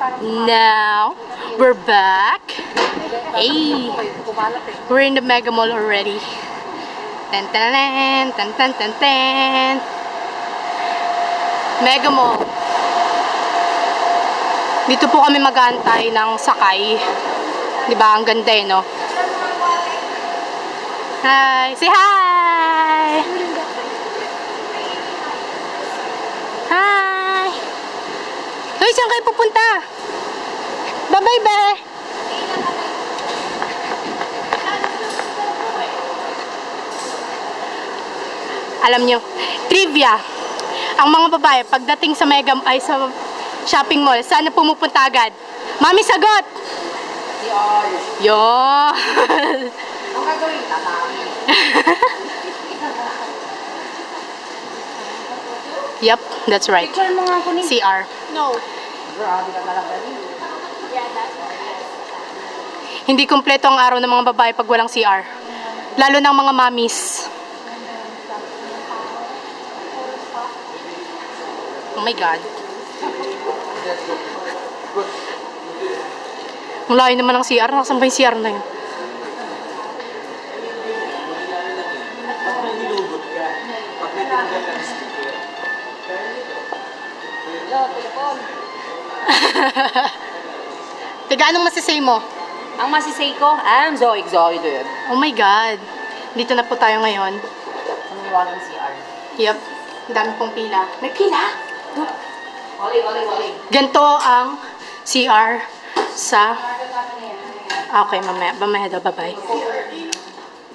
Now, we're back. Hey, we're in the Mega Mall already. Tan tan tan tan tan tan. Mega Mall. Dito po kami mag-aantay ng sakay. Di ba? Ang ganda eh, no? Hi! Say hi! Hi! Hoy, saan kayo pupunta? Bye-bye, be! Alam nyo, trivia. Ang mga babae, pagdating sa sa shopping mall, saan na pumupunta agad? Mami, sagot! Yo! Ang gagawin ka, Mami? Yep, that's right. Picture mo nga ako ni CR. No. Grabe ka talaga rin. Hindi kumpleto ang araw ng mga babae pag walang CR. Lalo ng mga mamis. Oh my God. Ang layo naman ng CR. Nasaan ba yung CR na yun? Teka, anong masisay mo? Ang masisay ko, I'm so excited. Oh my God. Dito na po tayo ngayon. Sa may walang CR. Yep. Ang dami pong pila. May pila? Wali. Ganito ang CR sa... Okay, mamaya daw. Bye-bye.